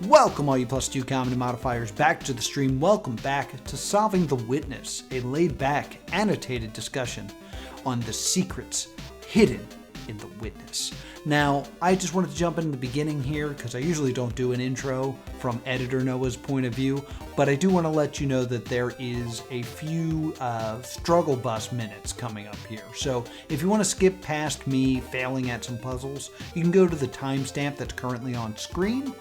Welcome all you +2 comedy modifiers back to the stream. Welcome back to Solving the Witness, a laid-back, annotated discussion on the secrets hidden in the witness. Now, I just wanted to jump in the beginning here because I usually don't do an intro from Editor Noah's point of view, but I do want to let you know that there is a few struggle bus minutes coming up here. So if you want to skip past me failing at some puzzles, you can go to the timestamp that's currently on screen.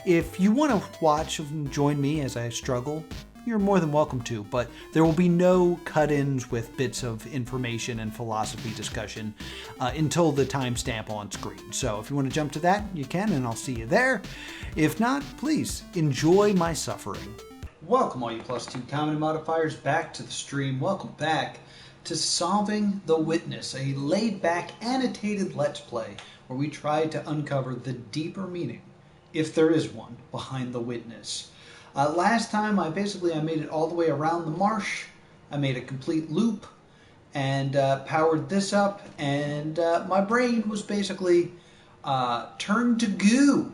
If you want to watch and join me as I struggle, you're more than welcome to, but there will be no cut-ins with bits of information and philosophy discussion until the timestamp on screen. So if you want to jump to that, you can, and I'll see you there. If not, please enjoy my suffering. Welcome all you +2 comedy modifiers back to the stream. Welcome back to Solving the Witness, a laid-back annotated Let's Play where we try to uncover the deeper meaning, if there is one, behind the witness. Last time, I made it all the way around the marsh. I made a complete loop and powered this up, and my brain was basically turned to goo.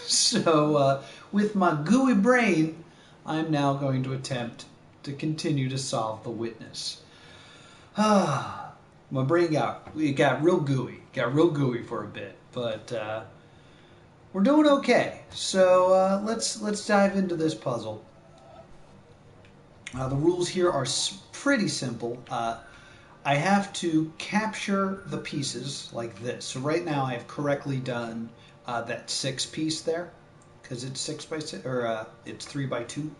So with my gooey brain, I'm now going to attempt to continue to solve the witness. My brain got real gooey for a bit, but we're doing okay. So let's dive into this puzzle. The rules here are pretty simple. I have to capture the pieces like this. So right now I have correctly done that 6 piece there, because it's 6 by 6, or it's 3 by 2.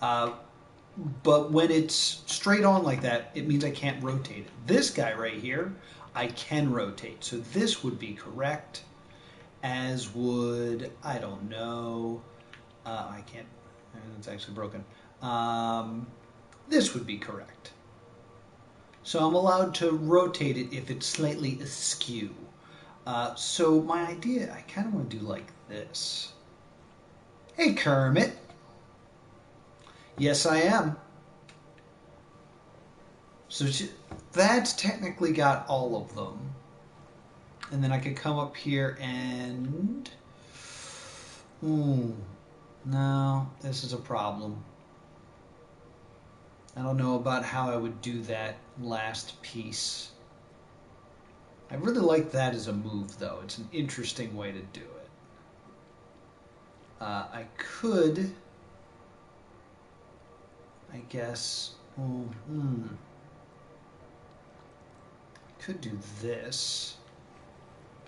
But when it's straight on like that, it means I can't rotate it. This guy right here, I can rotate. So this would be correct. As would, I don't know, I can't, it's actually broken. This would be correct. So I'm allowed to rotate it if it's slightly askew. So my idea, I kind of want to do like this. Hey Kermit. Yes, I am. So that's technically got all of them. And then I could come up here and... no, this is a problem. I don't know about how I would do that last piece. I really like that as a move, though. It's an interesting way to do it. I could... I guess... could do this...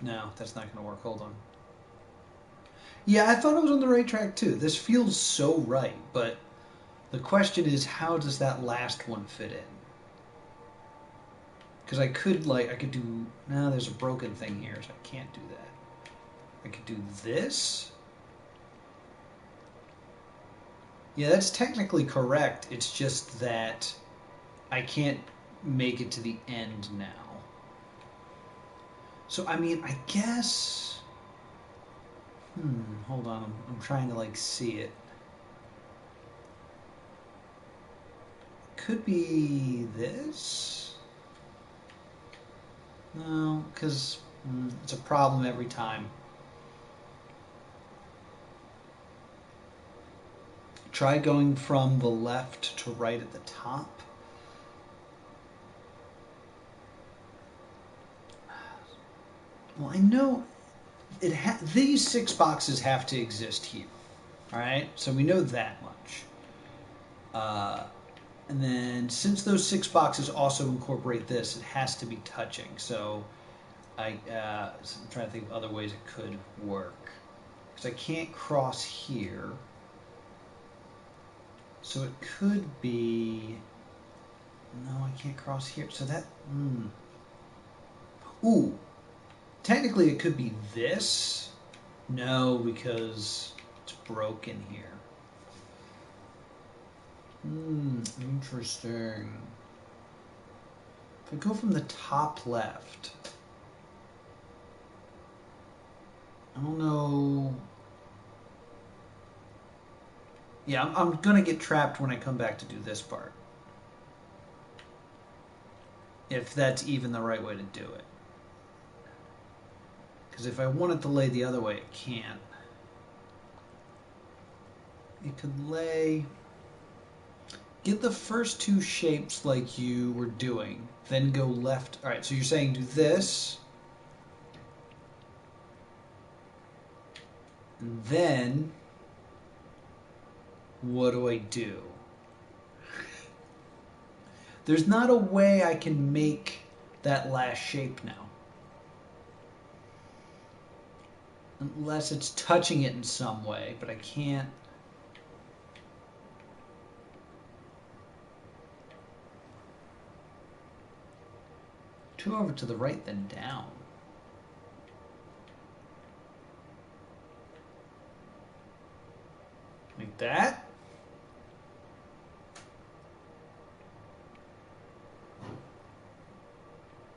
No, that's not going to work. Hold on. Yeah, I thought I was on the right track too. This feels so right, but the question is, how does that last one fit in? Because I could do... No, there's a broken thing here, so I can't do that. I could do this. Yeah, that's technically correct. It's just that I can't make it to the end now. So, I mean, I guess... hold on. I'm trying to, see it. Could be this? No, because it's a problem every time. Try going from the left to right at the top. Well, I know these 6 boxes have to exist here. All right, so we know that much. And then since those 6 boxes also incorporate this, it has to be touching. So I'm trying to think of other ways it could work. Because I can't cross here. So it could be... No, I can't cross here. So that... Ooh. Technically, it could be this. No, because it's broken here. Interesting. If I go from the top left, I don't know. Yeah, I'm going to get trapped when I come back to do this part. If that's even the right way to do it. Because if I want it to lay the other way, it can't. it could lay... Get the first two shapes like you were doing, then go left. All right, so you're saying do this, and then what do I do? There's not a way I can make that last shape now. Unless it's touching it in some way, but I can't. Two over to the right, then down. Like that?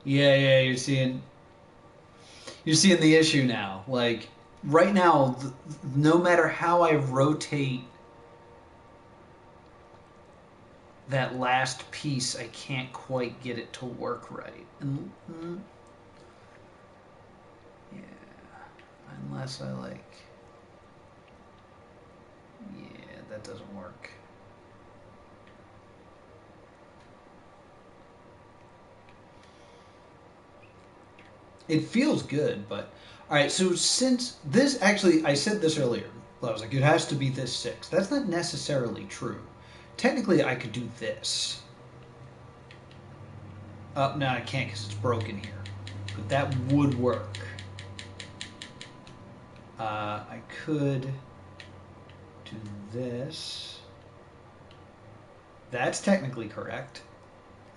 Yeah, you're seeing the issue now. Like, right now, no matter how I rotate that last piece, I can't quite get it to work right. And, yeah, unless I like, yeah, that doesn't work. It feels good, but all right. So since this actually, I said this earlier. I was like, it has to be this 6. That's not necessarily true. Technically, I could do this. No, I can't because it's broken here. But that would work. I could do this. That's technically correct.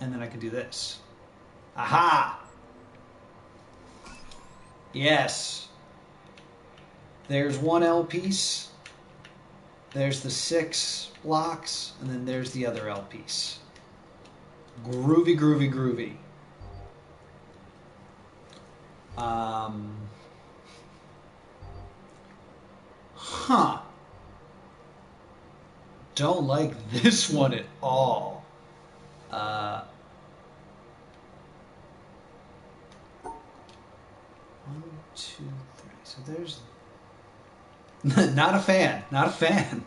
And then I could do this. Aha! Yes. There's one L piece. There's the 6 blocks, and then there's the other L piece. Groovy, groovy, groovy. Huh. Don't like this one at all. 1, 2, 3. So there's... Not a fan. Not a fan.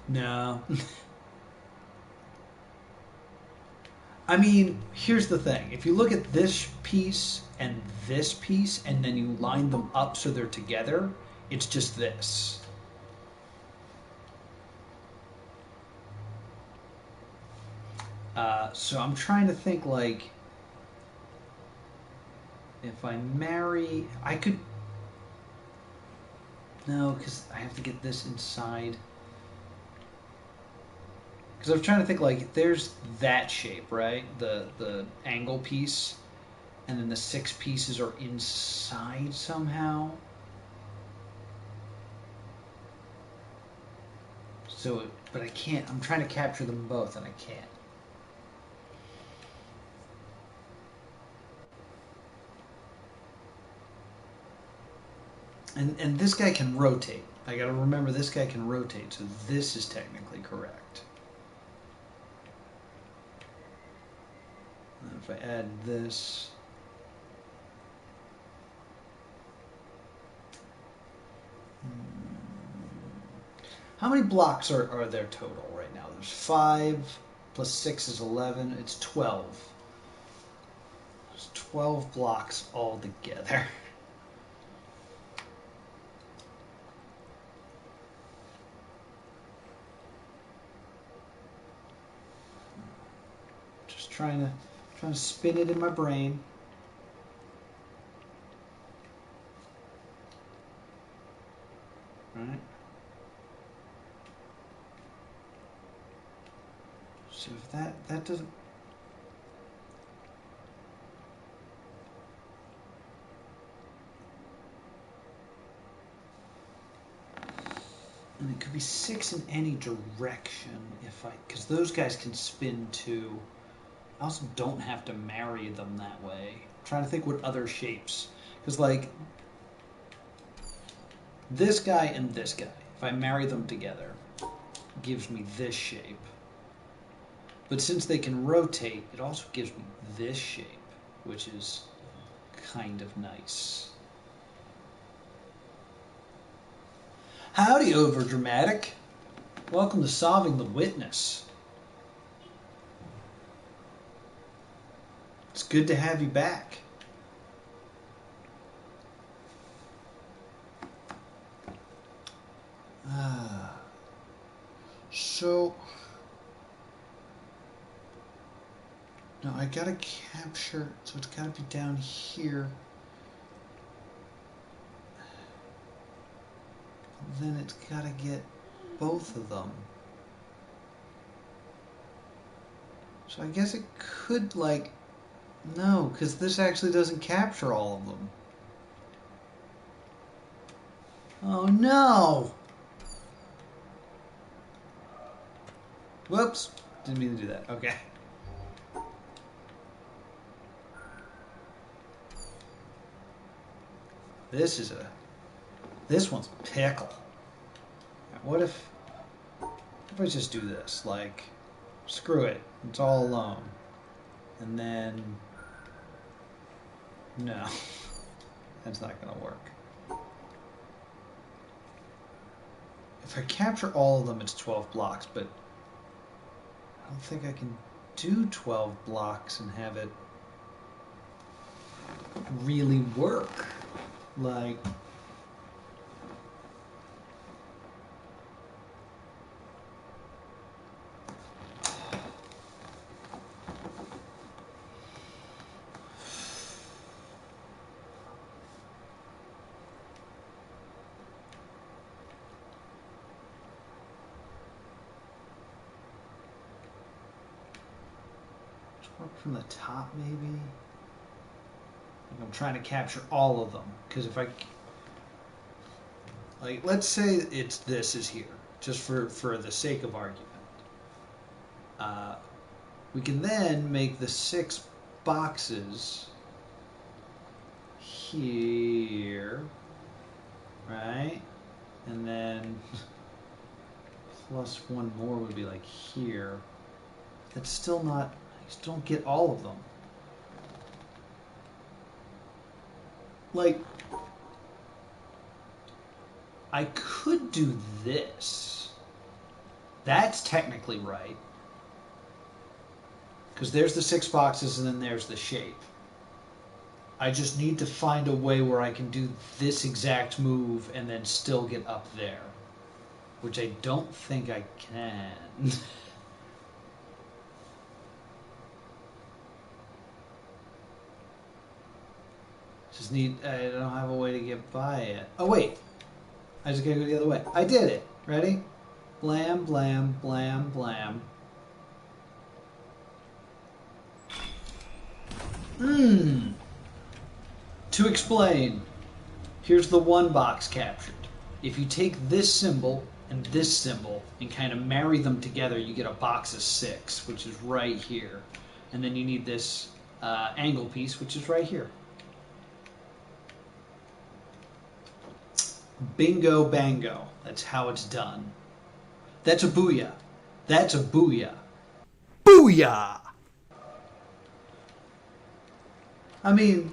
No. I mean, here's the thing. If you look at this piece and then you line them up so they're together, it's just this. So I'm trying to think, like, if I marry, I could... No, because I have to get this inside. Because I'm trying to think, like, there's that shape, right? The angle piece. And then the 6 pieces are inside somehow. So, but I can't. I'm trying to capture them both, and I can't. And this guy can rotate. I gotta remember this guy can rotate, so this is technically correct. And if I add this... How many blocks are there total right now? There's 5 plus 6 is 11. It's 12. There's 12 blocks all together. Just trying to spin it in my brain. Right? So if that doesn't... And it could be 6 in any direction if because those guys can spin too. I also don't have to marry them that way. I'm trying to think what other shapes. Because, like, this guy and this guy, if I marry them together, gives me this shape. But since they can rotate, it also gives me this shape, which is kind of nice. Howdy, overdramatic. Welcome to Solving the Witness. It's good to have you back. So, no, I gotta capture, so it's gotta be down here. Then it's gotta get both of them. So I guess it could, like, no, because this actually doesn't capture all of them. Oh no! Whoops, didn't mean to do that. Okay. This one's a pickle. What if I just do this? Like, screw it, it's all alone. And then, no, that's not gonna work. If I capture all of them, it's 12 blocks, but I don't think I can do 12 blocks and have it really work. Like, work from the top, maybe? I'm trying to capture all of them, because if I, like, let's say this is here, just for the sake of argument. We can then make the 6 boxes here, right? And then plus one more would be like here. That's still not, I just don't get all of them. Like, I could do this. That's technically right. Because there's the 6 boxes and then there's the shape. I just need to find a way where I can do this exact move and then still get up there. Which I don't think I can. Just need, I don't have a way to get by it. Oh wait, I just gotta go the other way. I did it. Ready? Blam, blam, blam, blam. To explain, here's the 1 box captured. If you take this symbol and this symbol and kind of marry them together, you get a box of 6, which is right here. And then you need this angle piece, which is right here. Bingo bango. That's how it's done. That's a booyah. That's a booyah. Booyah! I mean,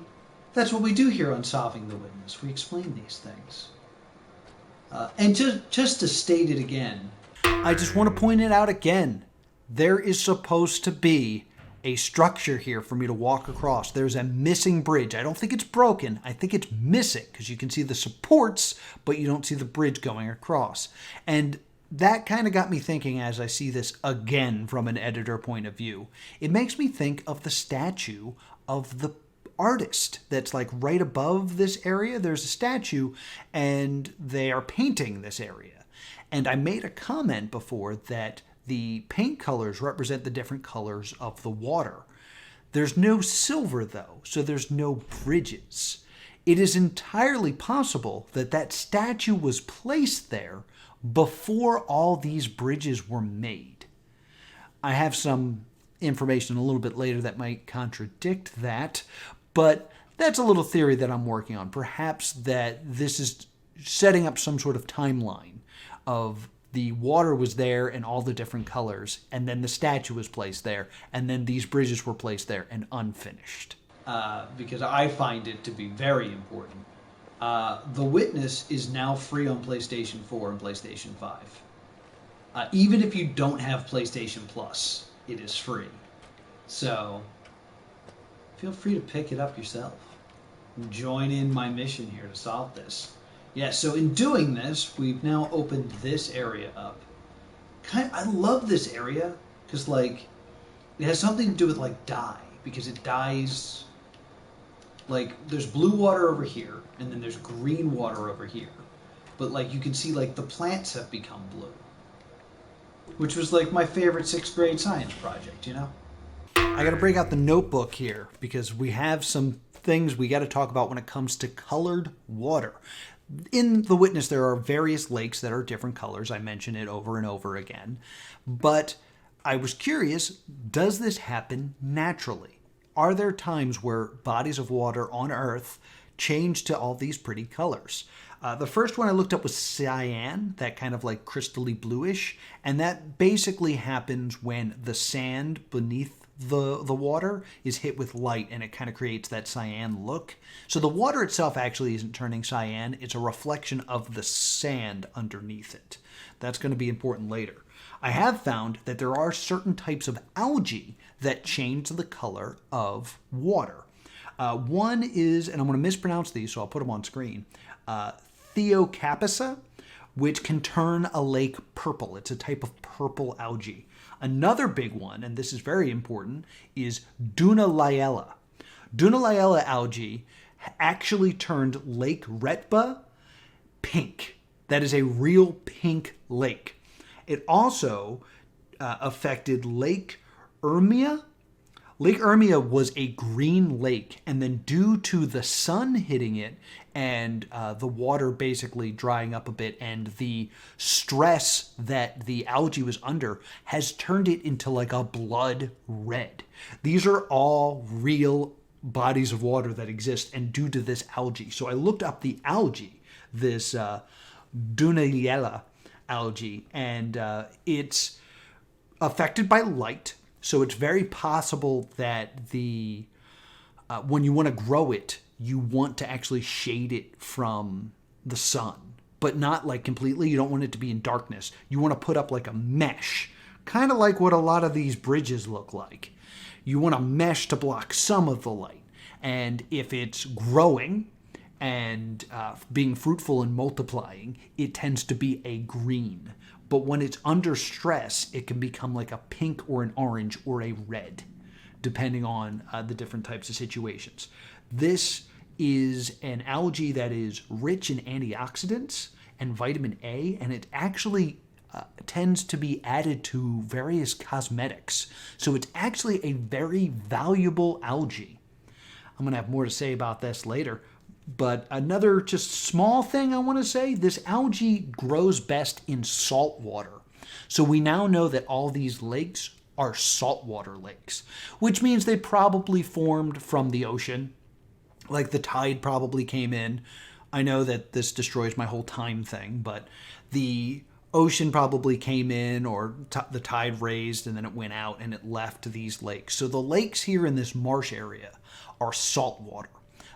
that's what we do here on Solving the Witness. We explain these things. And just to state it again, I just want to point it out again. There is supposed to be a structure here for me to walk across. There's a missing bridge. I don't think it's broken. I think it's missing because you can see the supports, but you don't see the bridge going across. And that kind of got me thinking as I see this again from an editor point of view. It makes me think of the statue of the artist that's like right above this area. There's a statue and they are painting this area. And I made a comment before that the paint colors represent the different colors of the water. There's no silver though, so there's no bridges. It is entirely possible that that statue was placed there before all these bridges were made. I have some information a little bit later that might contradict that, but that's a little theory that I'm working on. Perhaps that this is setting up some sort of timeline of the water was there in all the different colors, and then the statue was placed there, and then these bridges were placed there and unfinished. Because I find it to be very important. The Witness is now free on PlayStation 4 and PlayStation 5. Even if you don't have PlayStation Plus, it is free. So, feel free to pick it up yourself. Join in my mission here to solve this. Yeah, so in doing this, we've now opened this area up. I love this area, because, like, it has something to do with, like, dye. Because it dyes, like, there's blue water over here, and then there's green water over here. But, like, you can see, like, the plants have become blue. Which was, like, my favorite 6th grade science project, you know? I gotta break out the notebook here, because we have some things we gotta talk about when it comes to colored water. In The Witness, there are various lakes that are different colors. I mention it over and over again. But I was curious, does this happen naturally? Are there times where bodies of water on Earth change to all these pretty colors? The first one I looked up was cyan, that kind of like crystally bluish, and that basically happens when the sand beneath the water is hit with light, and it kind of creates that cyan look. So the water itself actually isn't turning cyan, it's a reflection of the sand underneath it. That's going to be important later. I have found that there are certain types of algae that change the color of water. One is, and I'm going to mispronounce these, so I'll put them on screen, Theocapisa, which can turn a lake purple. It's a type of purple algae. Another big one, and this is very important, is Dunaliella. Dunaliella algae actually turned Lake Retba pink. That is a real pink lake. It also affected Lake Urmia. Lake Urmia was a green lake, and then due to the sun hitting it and the water basically drying up a bit and the stress that the algae was under has turned it into like a blood red. These are all real bodies of water that exist and due to this algae. So I looked up the algae, this Dunaliella algae, and it's affected by light. So it's very possible that the when you want to grow it, you want to actually shade it from the sun, but not like completely. You don't want it to be in darkness. You want to put up like a mesh, kind of like what a lot of these bridges look like. You want a mesh to block some of the light. And if it's growing and being fruitful and multiplying, it tends to be a green. But when it's under stress, it can become like a pink or an orange or a red, depending on the different types of situations. This is an algae that is rich in antioxidants and vitamin A, and it actually tends to be added to various cosmetics. So it's actually a very valuable algae. I'm going to have more to say about this later. But another just small thing I want to say, this algae grows best in salt water. So we now know that all these lakes are saltwater lakes, which means they probably formed from the ocean. Like the tide probably came in. I know that this destroys my whole time thing, but the ocean probably came in, or the tide raised and then it went out and it left these lakes. So the lakes here in this marsh area are saltwater.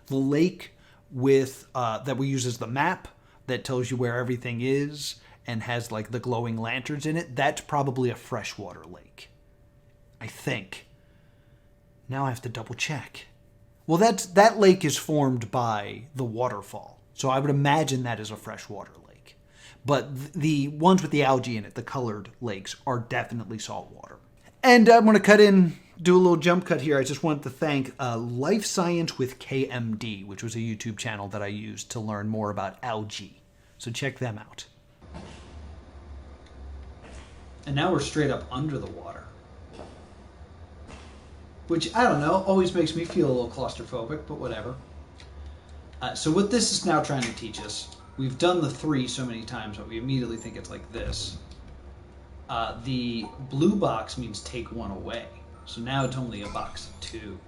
The lake with that we use as the map that tells you where everything is and has like the glowing lanterns in it, that's probably a freshwater lake, I think. Now I have to double check. Well, that lake is formed by the waterfall, so I would imagine that is a freshwater lake. But the ones with the algae in it, the colored lakes, are definitely saltwater. And I'm going to do a little jump cut here. I just wanted to thank Life Science with KMD, which was a YouTube channel that I used to learn more about algae. So check them out. And now we're straight up under the water. Which, I don't know, always makes me feel a little claustrophobic, but whatever. So what this is now trying to teach us, we've done the 3 so many times, but we immediately think it's like this. The blue box means take 1 away. So now it's only a box of 2.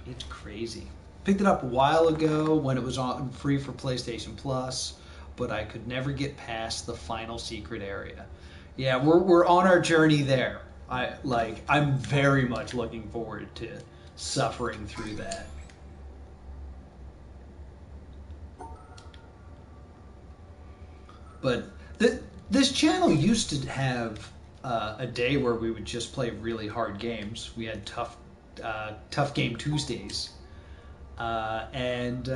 It's crazy. Picked it up a while ago when it was on free for PlayStation Plus. but I could never get past the final secret area. Yeah, we're on our journey there. I'm very much looking forward to suffering through that. But this channel used to have a day where we would just play really hard games. We had tough game Tuesdays, and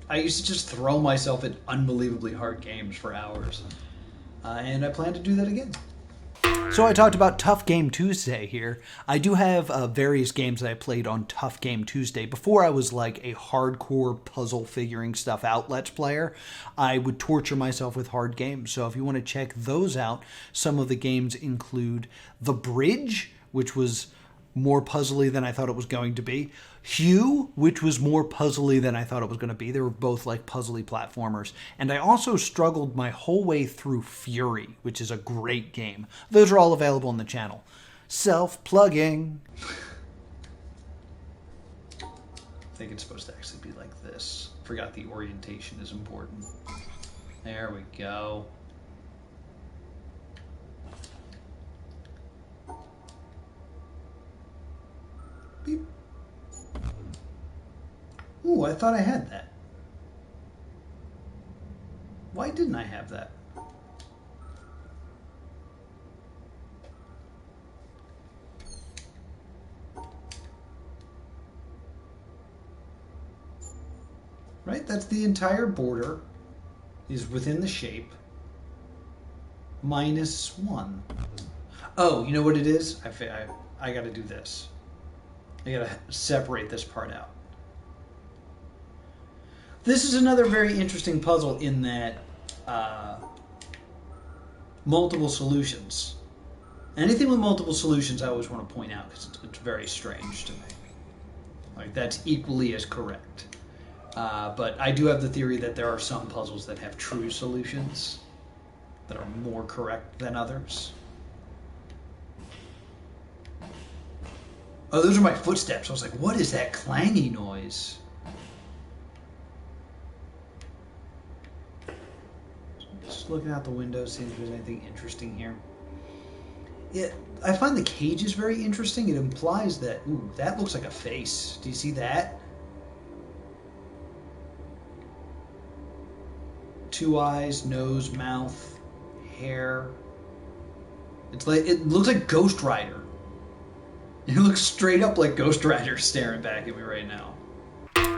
I used to just throw myself at unbelievably hard games for hours, and I plan to do that again. So I talked about Tough Game Tuesday here. I do have various games that I played on Tough Game Tuesday. Before I was like a hardcore puzzle figuring stuff out Let's Player, I would torture myself with hard games. So if you want to check those out, some of the games include The Bridge, which was more puzzly than I thought it was going to be. Hue, which was more puzzly than I thought it was going to be. They were both like puzzly platformers. And I also struggled my whole way through Fury, which is a great game. Those are all available on the channel. Self-plugging. I think it's supposed to actually be like this. Forgot the orientation is important. There we go. Beep. Ooh, I thought I had that. Why didn't I have that? Right, that's the entire border is within the shape. -1. Oh, you know what it is? I got to do this. I got to separate this part out. This is another very interesting puzzle in that multiple solutions. Anything with multiple solutions I always want to point out because it's very strange to me. Like, that's equally as correct. But I do have the theory that there are some puzzles that have true solutions that are more correct than others. Oh, those are my footsteps. I was like, what is that clangy noise? Just looking out the window, seeing if there's anything interesting here. Yeah, I find the cages very interesting. It implies that, ooh, that looks like a face. Do you see that? 2 eyes, nose, mouth, hair. It's like, it looks like Ghost Rider. It looks straight up like Ghost Rider staring back at me right now.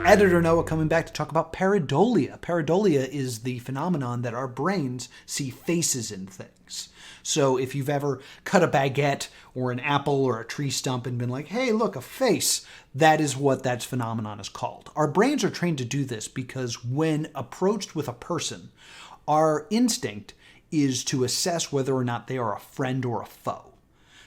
Editor Noah coming back to talk about pareidolia. Pareidolia is the phenomenon that our brains see faces in things. So if you've ever cut a baguette or an apple or a tree stump and been like, hey, look, a face, that is what that phenomenon is called. Our brains are trained to do this because when approached with a person, our instinct is to assess whether or not they are a friend or a foe.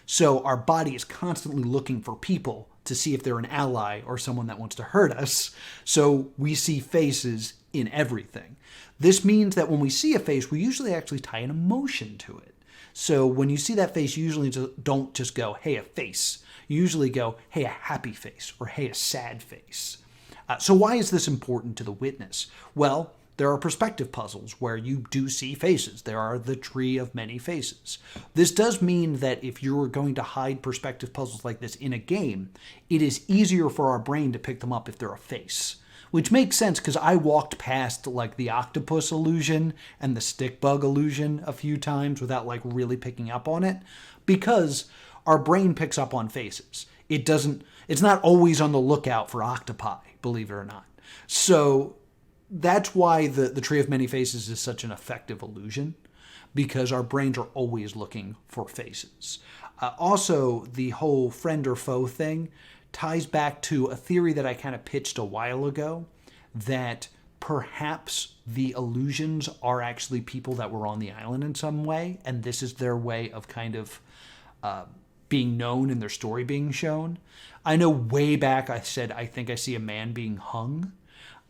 So our body is constantly looking for people to see if they're an ally or someone that wants to hurt us. So we see faces in everything. This means that when we see a face, we usually actually tie an emotion to it. So when you see that face, you usually don't just go, hey, a face. You usually go, hey, a happy face, or hey, a sad face. So why is this important to the witness? Well, there are perspective puzzles where you do see faces. There are the tree of many faces. This does mean that if you're going to hide perspective puzzles like this in a game, it is easier for our brain to pick them up if they're a face. Which makes sense because I walked past like the octopus illusion and the stick bug illusion a few times without like really picking up on it, because our brain picks up on faces. It's not always on the lookout for octopi, believe it or not. So that's why the tree of many faces is such an effective illusion, because our brains are always looking for faces. Also, the whole friend or foe thing ties back to a theory that I kind of pitched a while ago, that perhaps the illusions are actually people that were on the island in some way, and this is their way of kind of being known and their story being shown. I know way back I said I think I see a man being hung.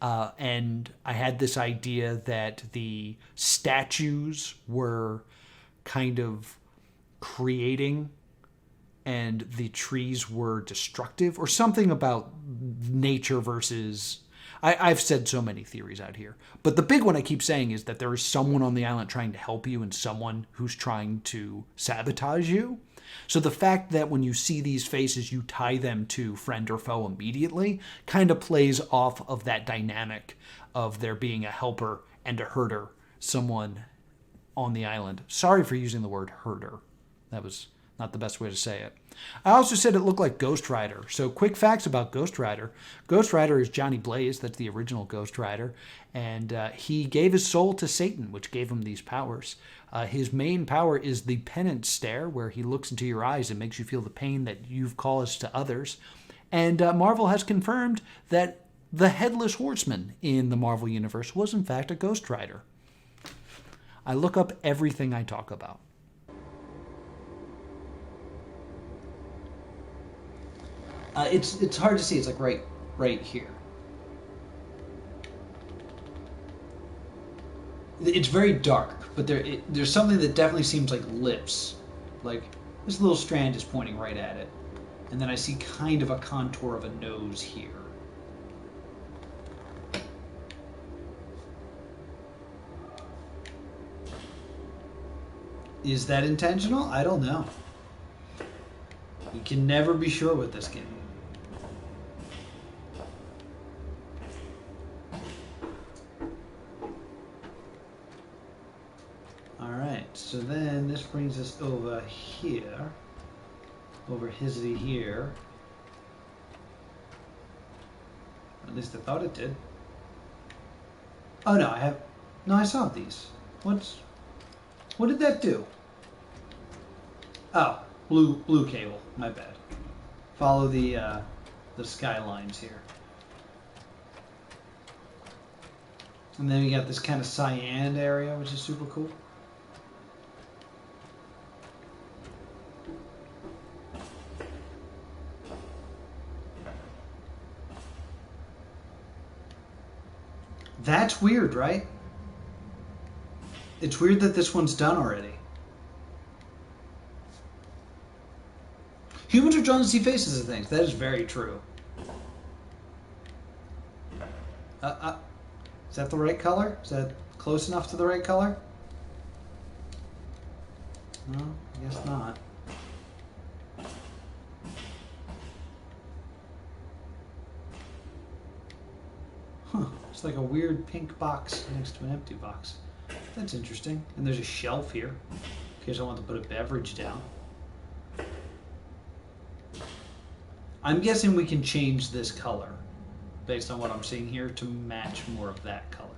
And I had this idea that the statues were kind of creating and the trees were destructive, or something about nature versus... I've said so many theories out here. But the big one I keep saying is that there is someone on the island trying to help you and someone who's trying to sabotage you. So the fact that when you see these faces, you tie them to friend or foe immediately kind of plays off of that dynamic of there being a helper and a herder, someone on the island. Sorry for using the word herder. That was not the best way to say it. I also said it looked like Ghost Rider. So quick facts about Ghost Rider. Ghost Rider is Johnny Blaze. That's the original Ghost Rider. And he gave his soul to Satan, which gave him these powers. His main power is the penance stare, where he looks into your eyes and makes you feel the pain that you've caused to others. And Marvel has confirmed that the Headless Horseman in the Marvel Universe was in fact a Ghost Rider. I look up everything I talk about. It's hard to see. It's like right here. It's very dark, but there's something that definitely seems like lips. Like this little strand is pointing right at it, and then I see kind of a contour of a nose here. Is that intentional? I don't know. You can never be sure with this game. Alright, so then this brings us over here. Over Hizzy here. At least I thought it did. Oh no, I saw these. What did that do? Oh, blue cable. My bad. Follow the skylines here. And then we got this kind of cyan area, which is super cool. That's weird, right? It's weird that this one's done already. Humans are drawn to see faces of things. That is very true. Is that the right color? Is that close enough to the right color? No, I guess not. Huh. It's like a weird pink box next to an empty box. That's interesting. And there's a shelf here in case I want to put a beverage down. I'm guessing we can change this color based on what I'm seeing here to match more of that color.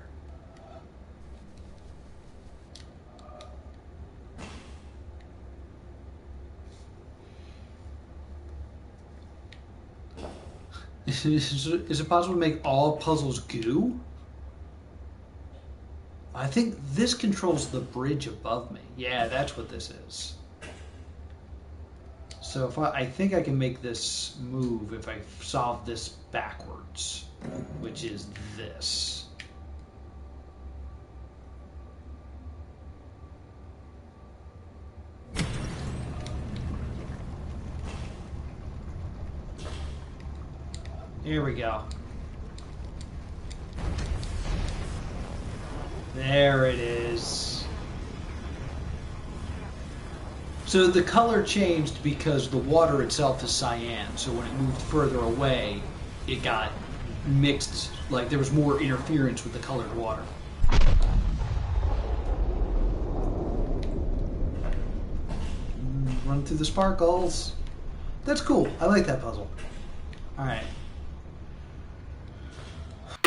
Is it possible to make all puzzles goo? I think this controls the bridge above me. Yeah, that's what this is. So if I think I can make this move if I solve this backwards, which is this. Here we go. There it is. So the color changed because the water itself is cyan. So when it moved further away, it got mixed. Like there was more interference with the colored water. Run through the sparkles. That's cool. I like that puzzle. All right.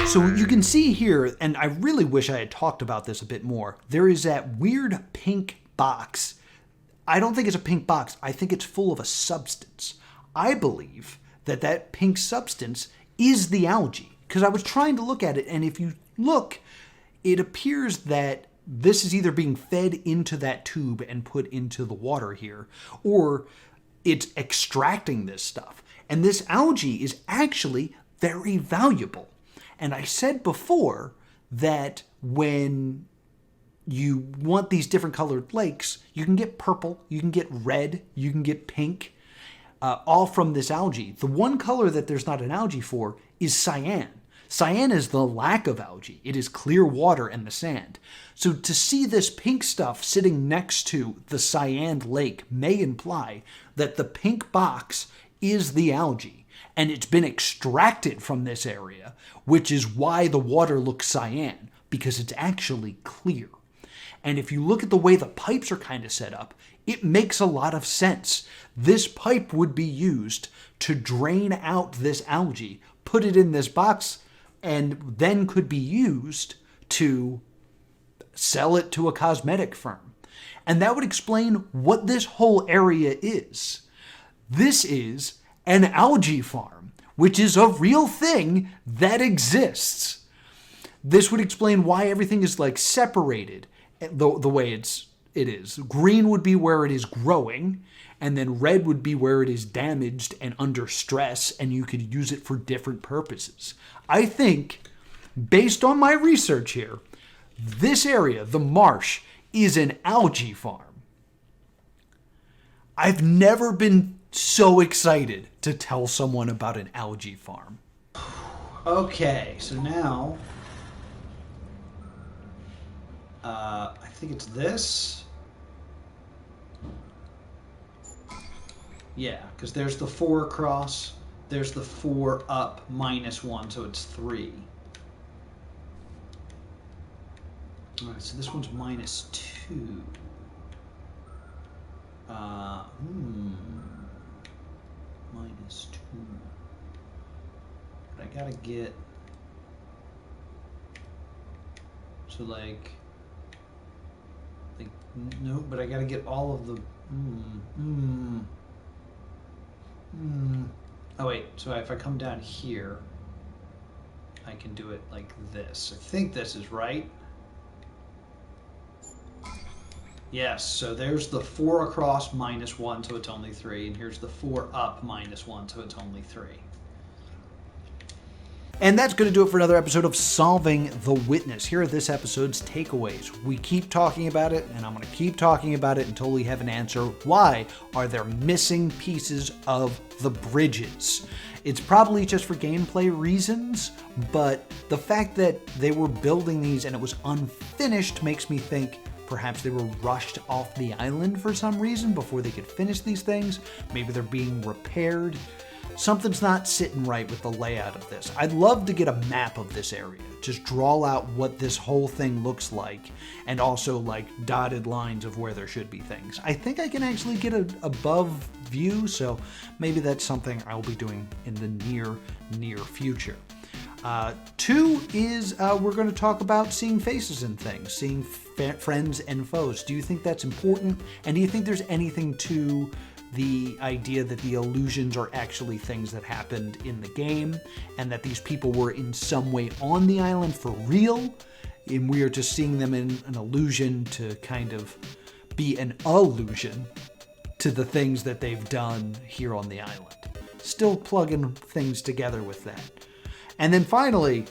So you can see here, and I really wish I had talked about this a bit more, there is that weird pink box. I don't think it's a pink box. I think it's full of a substance. I believe that that pink substance is the algae, because I was trying to look at it, and if you look, it appears that this is either being fed into that tube and put into the water here, or it's extracting this stuff. And this algae is actually very valuable. And I said before that when you want these different colored lakes, you can get purple, you can get red, you can get pink, all from this algae. The one color that there's not an algae for is cyan. Cyan is the lack of algae. It is clear water and the sand. So to see this pink stuff sitting next to the cyan lake may imply that the pink box is the algae, and it's been extracted from this area, which is why the water looks cyan, because it's actually clear. And if you look at the way the pipes are kind of set up, it makes a lot of sense. This pipe would be used to drain out this algae, put it in this box, and then could be used to sell it to a cosmetic firm. And that would explain what this whole area is. This is an algae farm, which is a real thing that exists. This would explain why everything is like separated the way it is. Green would be where it is growing, and then red would be where it is damaged and under stress, and you could use it for different purposes. I think, based on my research here, this area, the marsh, is an algae farm. I've never been so excited to tell someone about an algae farm. Okay, so now I think it's this. Yeah, because there's the 4 across, there's the 4 up minus 1, so it's 3. All right, so this one's minus 2. Minus 2. But I gotta get, so like no, but I gotta get all of the, Oh wait, so if I come down here, I can do it like this. I think this is right. Yes, so there's the 4 across minus 1, so it's only 3, and here's the 4 up minus 1, so it's only 3. And that's going to do it for another episode of Solving the Witness. Here are this episode's takeaways. We keep talking about it, and I'm going to keep talking about it until we have an answer. Why are there missing pieces of the bridges? It's probably just for gameplay reasons, but the fact that they were building these and it was unfinished makes me think perhaps they were rushed off the island for some reason before they could finish these things. Maybe they're being repaired. Something's not sitting right with the layout of this. I'd love to get a map of this area. Just draw out what this whole thing looks like, and also like dotted lines of where there should be things. I think I can actually get an above view, so maybe that's something I'll be doing in the near future. 2 is we're going to talk about seeing faces and things, seeing friends and foes. Do you think that's important? And do you think there's anything to the idea that the illusions are actually things that happened in the game, and that these people were in some way on the island for real, and we are just seeing them in an illusion to kind of be an allusion to the things that they've done here on the island? Still plugging things together with that. And then finally,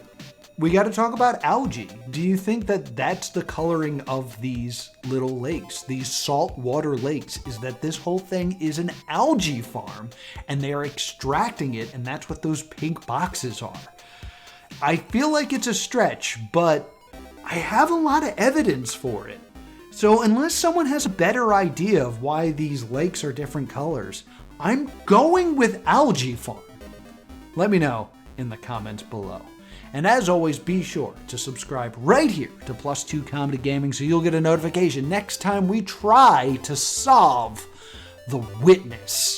we got to talk about algae. Do you think that that's the coloring of these little lakes, these saltwater lakes, is that this whole thing is an algae farm and they are extracting it, and that's what those pink boxes are? I feel like it's a stretch, but I have a lot of evidence for it. So unless someone has a better idea of why these lakes are different colors, I'm going with algae farm. Let me know in the comments below. And as always, be sure to subscribe right here to +2 Comedy Gaming so you'll get a notification next time we try to solve the witness.